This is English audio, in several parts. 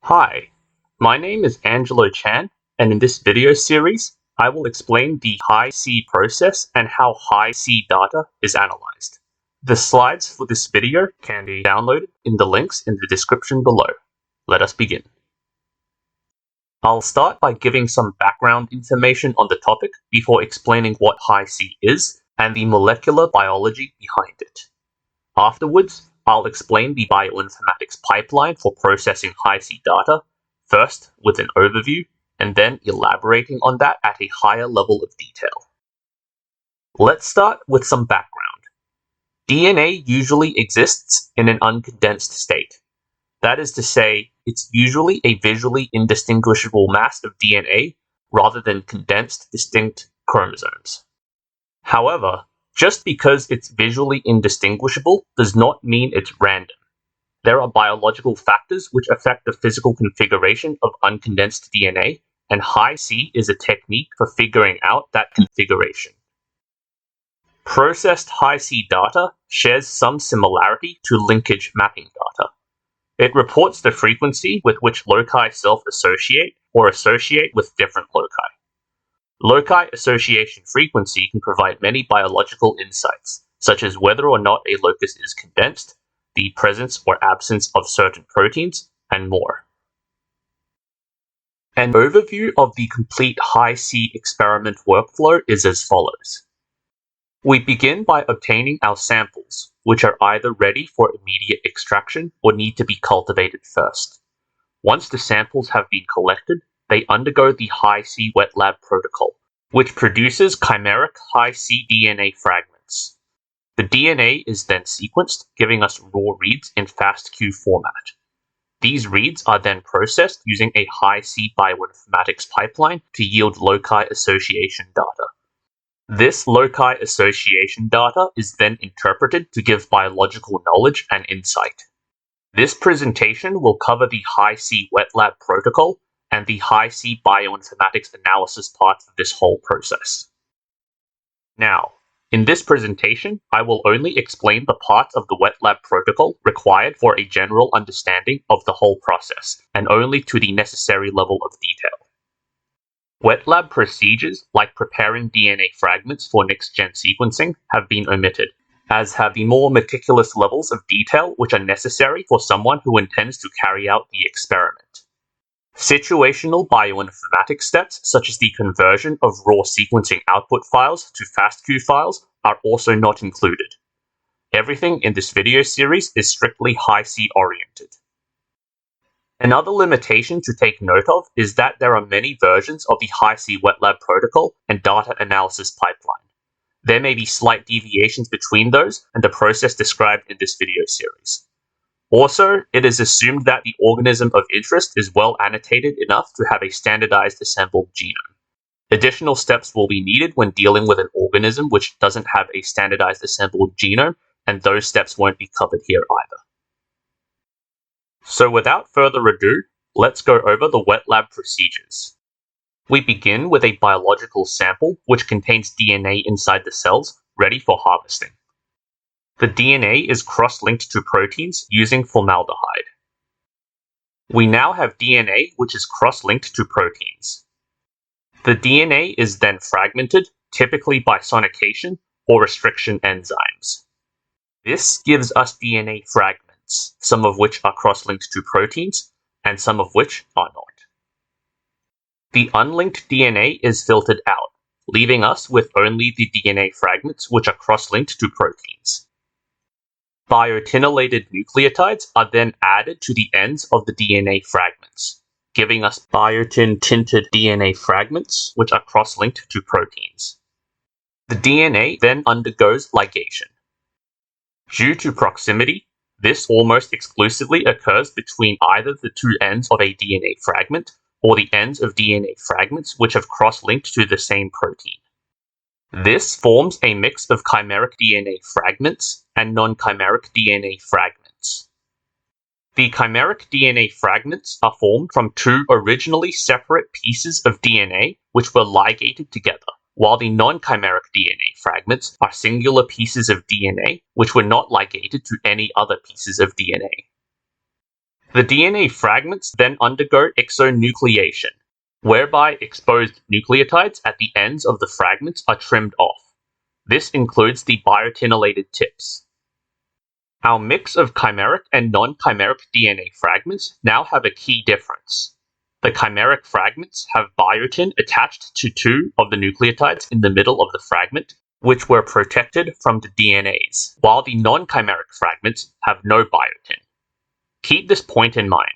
Hi, my name is Angelo Chan, and in this video series, I will explain the HiC process and how HiC data is analyzed. The slides for this video can be downloaded in the links in the description below. Let us begin. I'll start by giving some background information on the topic before explaining what HiC is and the molecular biology behind it. Afterwards, I'll explain the bioinformatics pipeline for processing HiC data, first with an overview, and then elaborating on that at a higher level of detail. Let's start with some background. DNA usually exists in an uncondensed state. That is to say, it's usually a visually indistinguishable mass of DNA rather than condensed, distinct chromosomes. However, just because it's visually indistinguishable does not mean it's random. There are biological factors which affect the physical configuration of uncondensed DNA, and HiC is a technique for figuring out that configuration. Processed HiC data shares some similarity to linkage mapping data. It reports the frequency with which loci self-associate or associate with different loci. Loci association frequency can provide many biological insights, such as whether or not a locus is condensed, the presence or absence of certain proteins, and more. An overview of the complete HiC experiment workflow is as follows. We begin by obtaining our samples, which are either ready for immediate extraction or need to be cultivated first. Once the samples have been collected, they undergo the HiC Wetlab protocol, which produces chimeric HiC DNA fragments. The DNA is then sequenced, giving us raw reads in FASTQ format. These reads are then processed using a HiC bioinformatics pipeline to yield loci association data. This loci association data is then interpreted to give biological knowledge and insight. This presentation will cover the HiC Wetlab protocol and the HiC bioinformatics analysis part of this whole process. Now, in this presentation, I will only explain the parts of the Wetlab protocol required for a general understanding of the whole process, and only to the necessary level of detail. Wetlab procedures like preparing DNA fragments for next-gen sequencing have been omitted, as have the more meticulous levels of detail which are necessary for someone who intends to carry out the experiment. Situational bioinformatics steps, such as the conversion of raw sequencing output files to FASTQ files, are also not included. Everything in this video series is strictly HiC oriented. Another limitation to take note of is that there are many versions of the HiC Wetlab protocol and data analysis pipeline. There may be slight deviations between those and the process described in this video series. Also, it is assumed that the organism of interest is well annotated enough to have a standardized assembled genome. Additional steps will be needed when dealing with an organism which doesn't have a standardized assembled genome, and those steps won't be covered here either. So without further ado, let's go over the Wetlab procedures. We begin with a biological sample which contains DNA inside the cells, ready for harvesting. The DNA is cross-linked to proteins using formaldehyde. We now have DNA which is cross-linked to proteins. The DNA is then fragmented, typically by sonication or restriction enzymes. This gives us DNA fragments, some of which are cross-linked to proteins, and some of which are not. The unlinked DNA is filtered out, leaving us with only the DNA fragments which are cross-linked to proteins. Biotinylated nucleotides are then added to the ends of the DNA fragments, giving us biotin-tinted DNA fragments which are cross-linked to proteins. The DNA then undergoes ligation. Due to proximity, this almost exclusively occurs between either the two ends of a DNA fragment or the ends of DNA fragments which have cross-linked to the same protein. This forms a mix of chimeric DNA fragments and non-chimeric DNA fragments. The chimeric DNA fragments are formed from two originally separate pieces of DNA which were ligated together, while the non-chimeric DNA fragments are singular pieces of DNA which were not ligated to any other pieces of DNA. The DNA fragments then undergo exonucleation, whereby exposed nucleotides at the ends of the fragments are trimmed off. This includes the biotinylated tips. Our mix of chimeric and non-chimeric DNA fragments now have a key difference. The chimeric fragments have biotin attached to two of the nucleotides in the middle of the fragment, which were protected from the DNAs, while the non-chimeric fragments have no biotin. Keep this point in mind.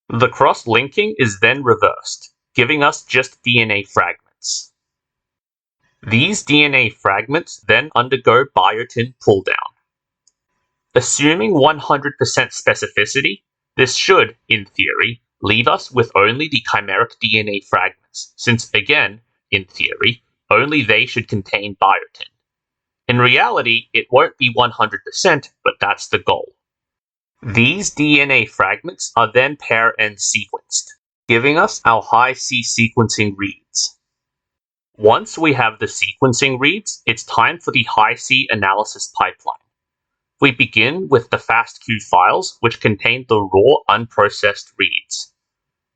The cross-linking is then reversed, giving us just DNA fragments. These DNA fragments then undergo biotin pull-down. Assuming 100% specificity, this should, in theory, leave us with only the chimeric DNA fragments, since again, in theory, only they should contain biotin. In reality, it won't be 100%, but that's the goal. These DNA fragments are then pair-end sequenced, giving us our HiC sequencing reads. Once we have the sequencing reads, it's time for the HiC analysis pipeline. We begin with the FASTQ files, which contain the raw, unprocessed reads.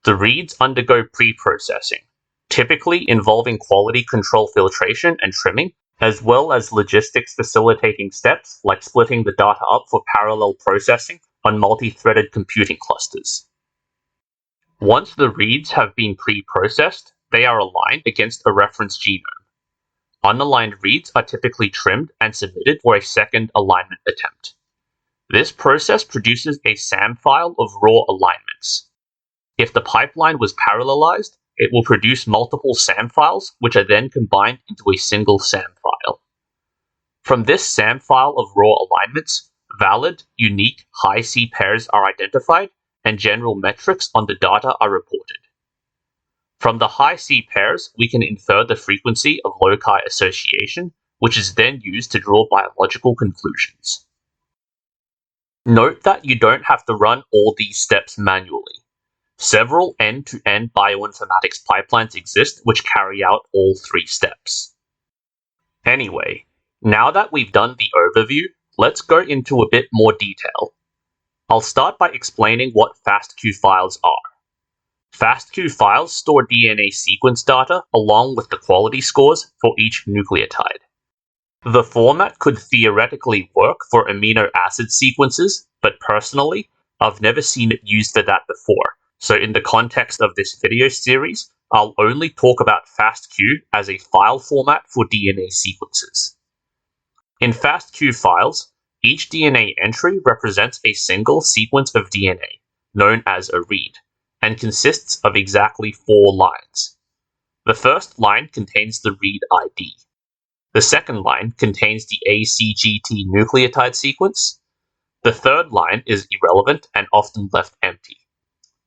The reads undergo pre-processing, typically involving quality control filtration and trimming, as well as logistics facilitating steps like splitting the data up for parallel processing on multi-threaded computing clusters. Once the reads have been pre-processed, they are aligned against a reference genome. Unaligned reads are typically trimmed and submitted for a second alignment attempt. This process produces a SAM file of raw alignments. If the pipeline was parallelized, it will produce multiple SAM files, which are then combined into a single SAM file. From this SAM file of raw alignments, valid, unique HiC pairs are identified, and general metrics on the data are reported. From the HiC pairs, we can infer the frequency of loci association, which is then used to draw biological conclusions. Note that you don't have to run all these steps manually. Several end-to-end bioinformatics pipelines exist which carry out all three steps. Anyway, now that we've done the overview, let's go into a bit more detail. I'll start by explaining what FASTQ files are. FASTQ files store DNA sequence data along with the quality scores for each nucleotide. The format could theoretically work for amino acid sequences, but personally, I've never seen it used for that before, so in the context of this video series, I'll only talk about FASTQ as a file format for DNA sequences. In FASTQ files, each DNA entry represents a single sequence of DNA, known as a read, and consists of exactly 4 lines. The first line contains the read ID. The second line contains the ACGT nucleotide sequence. The third line is irrelevant and often left empty.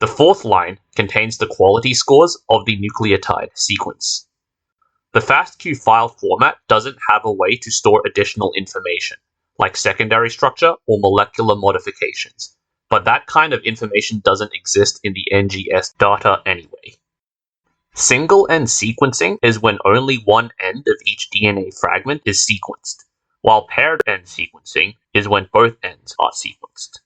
The fourth line contains the quality scores of the nucleotide sequence. The FASTQ file format doesn't have a way to store additional information, like secondary structure or molecular modifications, but that kind of information doesn't exist in the NGS data anyway. Single-end sequencing is when only one end of each DNA fragment is sequenced, while paired-end sequencing is when both ends are sequenced.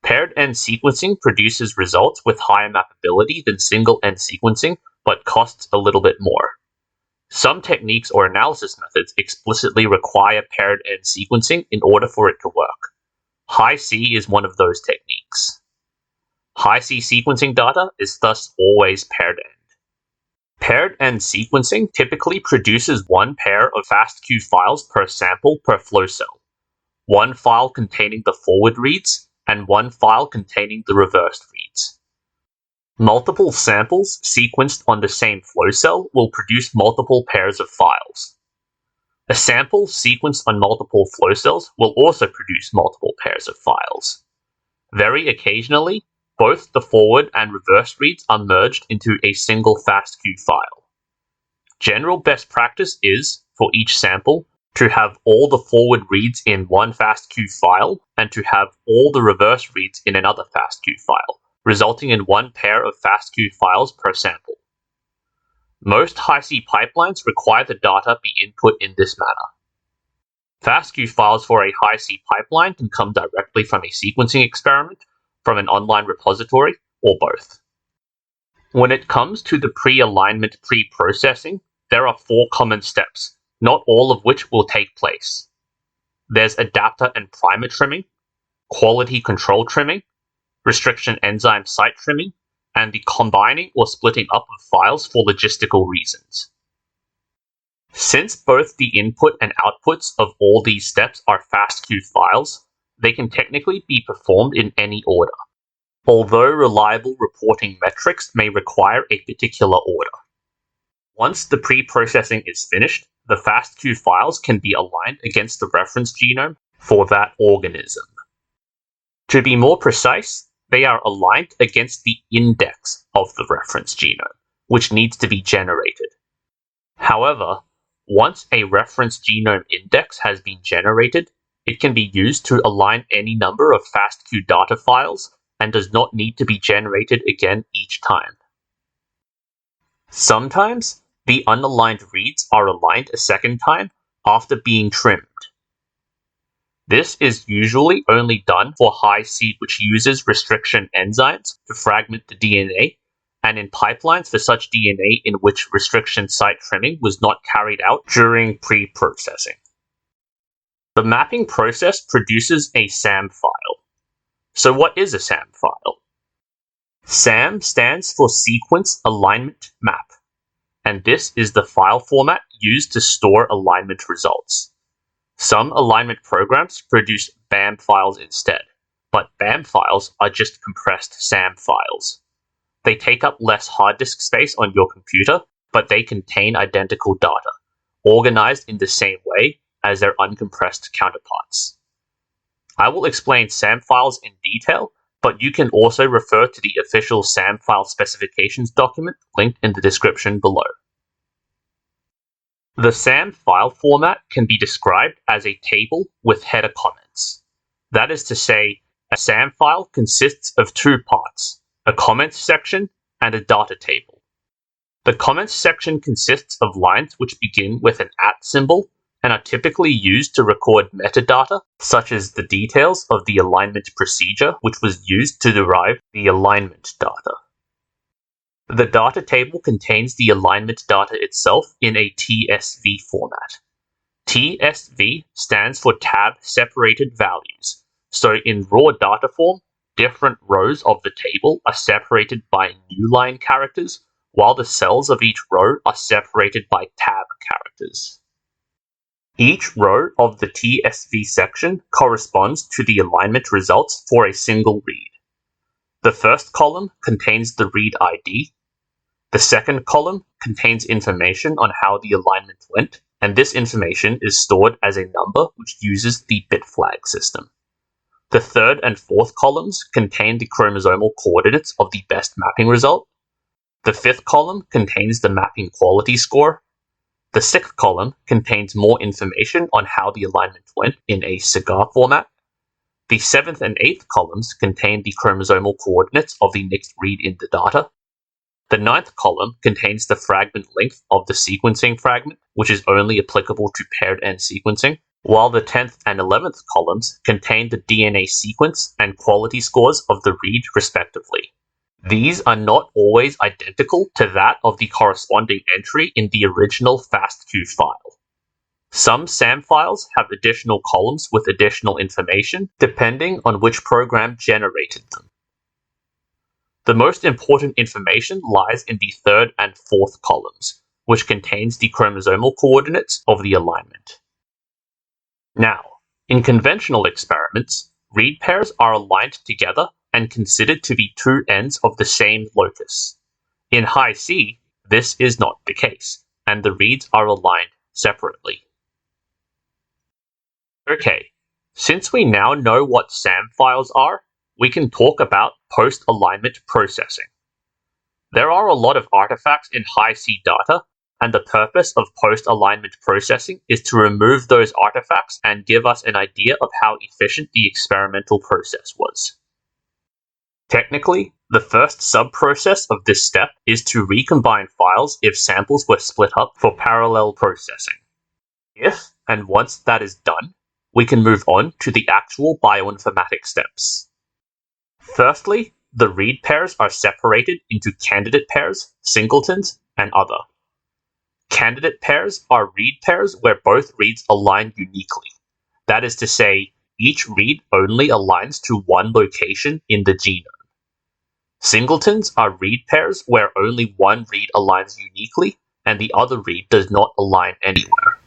Paired-end sequencing produces results with higher mappability than single-end sequencing, but costs a little bit more. Some techniques or analysis methods explicitly require paired-end sequencing in order for it to work. HiC is one of those techniques. HiC sequencing data is thus always paired-end. Paired-end sequencing typically produces one pair of FASTQ files per sample per flow cell, one file containing the forward reads, and one file containing the reversed reads. Multiple samples sequenced on the same flow cell will produce multiple pairs of files. A sample sequenced on multiple flow cells will also produce multiple pairs of files. Very occasionally, both the forward and reverse reads are merged into a single FASTQ file. General best practice is, for each sample, to have all the forward reads in one FASTQ file and to have all the reverse reads in another FASTQ file, resulting in one pair of FASTQ files per sample. Most HiC pipelines require the data be input in this manner. FASTQ files for a HiC pipeline can come directly from a sequencing experiment, from an online repository, or both. When it comes to the pre-alignment pre-processing, there are 4 common steps, not all of which will take place. There's adapter and primer trimming, quality control trimming, restriction enzyme site trimming, and the combining or splitting up of files for logistical reasons. Since both the input and outputs of all these steps are FASTQ files, they can technically be performed in any order, although reliable reporting metrics may require a particular order. Once the pre-processing is finished, the FASTQ files can be aligned against the reference genome for that organism. To be more precise, they are aligned against the index of the reference genome, which needs to be generated. However, once a reference genome index has been generated, it can be used to align any number of FASTQ data files and does not need to be generated again each time. Sometimes, the unaligned reads are aligned a second time after being trimmed. This is usually only done for HiC, which uses restriction enzymes to fragment the DNA, and in pipelines for such DNA in which restriction site trimming was not carried out during pre-processing. The mapping process produces a SAM file. So what is a SAM file? SAM stands for Sequence Alignment Map, and this is the file format used to store alignment results. Some alignment programs produce BAM files instead, but BAM files are just compressed SAM files. They take up less hard disk space on your computer, but they contain identical data, organized in the same way as their uncompressed counterparts. I will explain SAM files in detail, but you can also refer to the official SAM file specifications document linked in the description below. The SAM file format can be described as a table with header comments. That is to say, a SAM file consists of 2 parts, a comments section and a data table. The comments section consists of lines which begin with an @ symbol and are typically used to record metadata, such as the details of the alignment procedure which was used to derive the alignment data. The data table contains the alignment data itself in a TSV format. TSV stands for tab separated values, so in raw data form, different rows of the table are separated by new line characters, while the cells of each row are separated by tab characters. Each row of the TSV section corresponds to the alignment results for a single read. The first column contains the read ID. The second column contains information on how the alignment went, and this information is stored as a number which uses the bit flag system. The third and fourth columns contain the chromosomal coordinates of the best mapping result. The fifth column contains the mapping quality score. The sixth column contains more information on how the alignment went in a cigar format. The seventh and eighth columns contain the chromosomal coordinates of the next read in the data. The ninth column contains the fragment length of the sequencing fragment, which is only applicable to paired end sequencing, while the 10th and 11th columns contain the DNA sequence and quality scores of the read respectively. These are not always identical to that of the corresponding entry in the original FASTQ file. Some SAM files have additional columns with additional information, depending on which program generated them. The most important information lies in the third and fourth columns, which contains the chromosomal coordinates of the alignment. Now, in conventional experiments, read pairs are aligned together and considered to be 2 ends of the same locus. In HiC, this is not the case, and the reads are aligned separately. Okay, since we now know what SAM files are, we can talk about post-alignment processing. There are a lot of artifacts in HiC data, and the purpose of post-alignment processing is to remove those artifacts and give us an idea of how efficient the experimental process was. Technically, the first sub-process of this step is to recombine files if samples were split up for parallel processing. If and once that is done, we can move on to the actual bioinformatics steps. Firstly, the read pairs are separated into candidate pairs, singletons, and other. Candidate pairs are read pairs where both reads align uniquely. That is to say, each read only aligns to one location in the genome. Singletons are read pairs where only one read aligns uniquely and the other read does not align anywhere.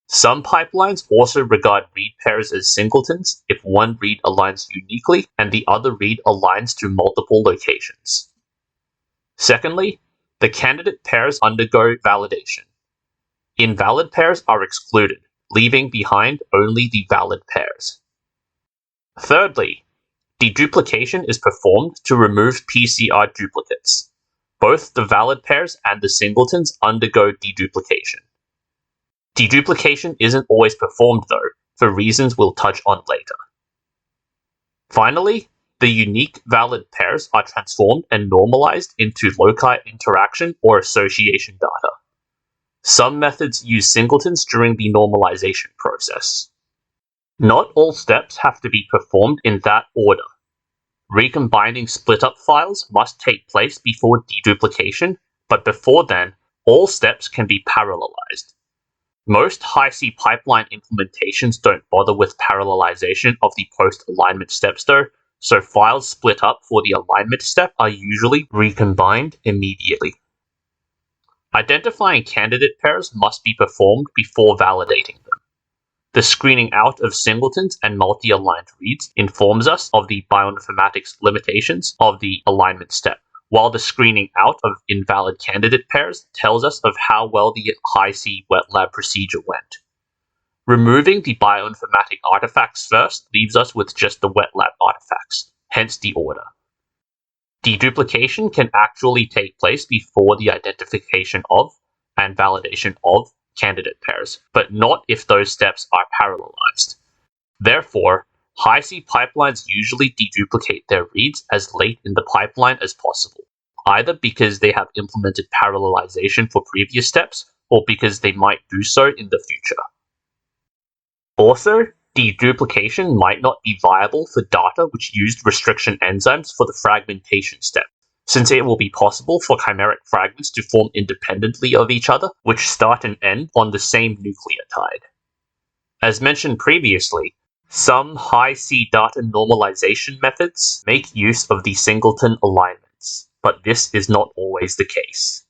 Some pipelines also regard read pairs as singletons if one read aligns uniquely and the other read aligns to multiple locations. Secondly, the candidate pairs undergo validation. Invalid pairs are excluded, leaving behind only the valid pairs. Thirdly, deduplication is performed to remove PCR duplicates. Both the valid pairs and the singletons undergo deduplication. Deduplication isn't always performed though, for reasons we'll touch on later. Finally, the unique valid pairs are transformed and normalized into loci interaction or association data. Some methods use singletons during the normalization process. Not all steps have to be performed in that order. Recombining split-up files must take place before deduplication, but before then, all steps can be parallelized. Most HiC pipeline implementations don't bother with parallelization of the post-alignment steps though, so files split up for the alignment step are usually recombined immediately. Identifying candidate pairs must be performed before validating them. The screening out of singletons and multi-aligned reads informs us of the bioinformatics limitations of the alignment step, while the screening out of invalid candidate pairs tells us of how well the HiC Wetlab procedure went. Removing the bioinformatic artifacts first leaves us with just the Wetlab artifacts, hence the order. Deduplication can actually take place before the identification of and validation of candidate pairs, but not if those steps are parallelized. Therefore, HiC pipelines usually deduplicate their reads as late in the pipeline as possible, either because they have implemented parallelization for previous steps, or because they might do so in the future. Also, deduplication might not be viable for data which used restriction enzymes for the fragmentation step, since it will be possible for chimeric fragments to form independently of each other, which start and end on the same nucleotide. As mentioned previously, some HiC data normalization methods make use of the singleton alignments, but this is not always the case.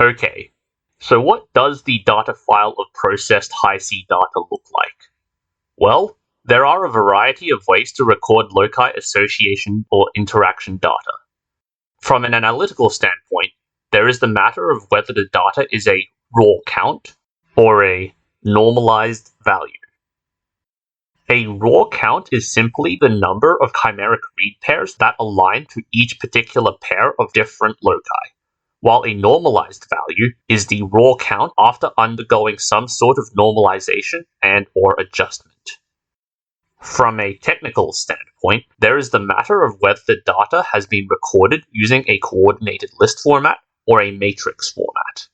Okay, so what does the data file of processed HiC data look like? Well, there are a variety of ways to record loci association or interaction data. From an analytical standpoint, there is the matter of whether the data is a raw count or a normalized value. A raw count is simply the number of chimeric read pairs that align to each particular pair of different loci, while a normalized value is the raw count after undergoing some sort of normalization and/or adjustment. From a technical standpoint, there is the matter of whether the data has been recorded using a coordinated list format or a matrix format.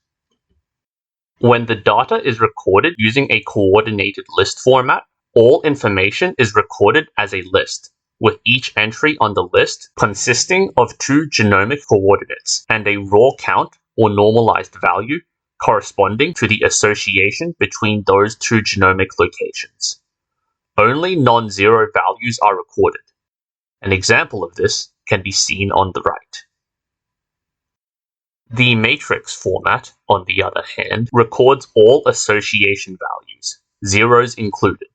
When the data is recorded using a coordinated list format, all information is recorded as a list, with each entry on the list consisting of two genomic coordinates and a raw count or normalized value corresponding to the association between those two genomic locations. Only non-zero values are recorded. An example of this can be seen on the right. The matrix format, on the other hand, records all association values, zeros included.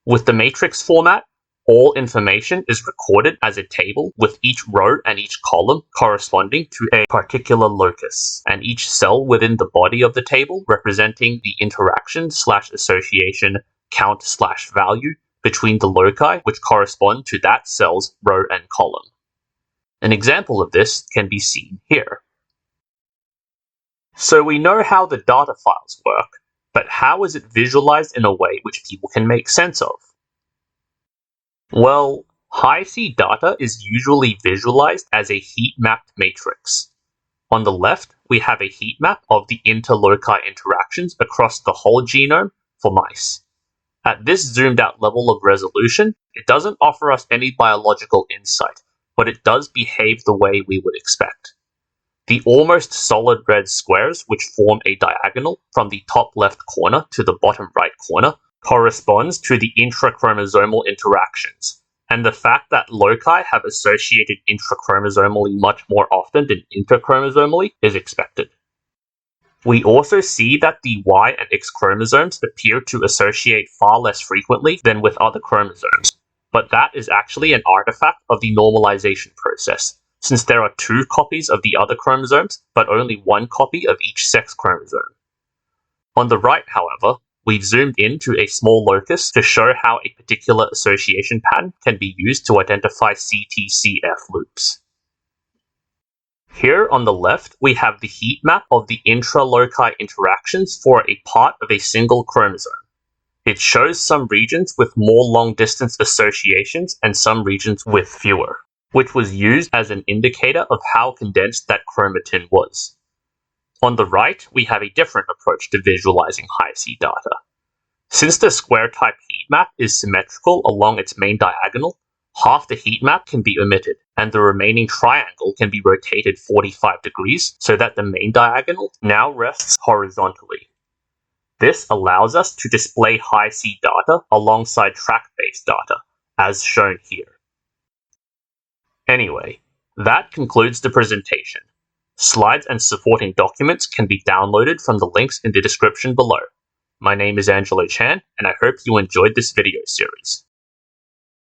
With the matrix format, all information is recorded as a table with each row and each column corresponding to a particular locus, and each cell within the body of the table representing the interaction/association count/value between the loci which correspond to that cell's row and column. An example of this can be seen here. So we know how the data files work, but how is it visualized in a way which people can make sense of? Well, HiC data is usually visualized as a heat-mapped matrix. On the left, we have a heat map of the interloci interactions across the whole genome for mice. At this zoomed out level of resolution, it doesn't offer us any biological insight, but it does behave the way we would expect. The almost solid red squares, which form a diagonal from the top left corner to the bottom right corner, corresponds to the intrachromosomal interactions, and the fact that loci have associated intrachromosomally much more often than interchromosomally is expected. We also see that the Y and X chromosomes appear to associate far less frequently than with other chromosomes, but that is actually an artifact of the normalization process, since there are 2 copies of the other chromosomes, but only 1 copy of each sex chromosome. On the right, however, we've zoomed into a small locus to show how a particular association pattern can be used to identify CTCF loops. Here on the left, we have the heat map of the intra-loci interactions for a part of a single chromosome. It shows some regions with more long-distance associations and some regions with fewer, which was used as an indicator of how condensed that chromatin was. On the right, we have a different approach to visualizing HiC data. Since the square-type heat map is symmetrical along its main diagonal, half the heat map can be omitted, and the remaining triangle can be rotated 45 degrees so that the main diagonal now rests horizontally. This allows us to display HiC data alongside track-based data, as shown here. Anyway, that concludes the presentation. Slides and supporting documents can be downloaded from the links in the description below. My name is Angelo Chan, and I hope you enjoyed this video series.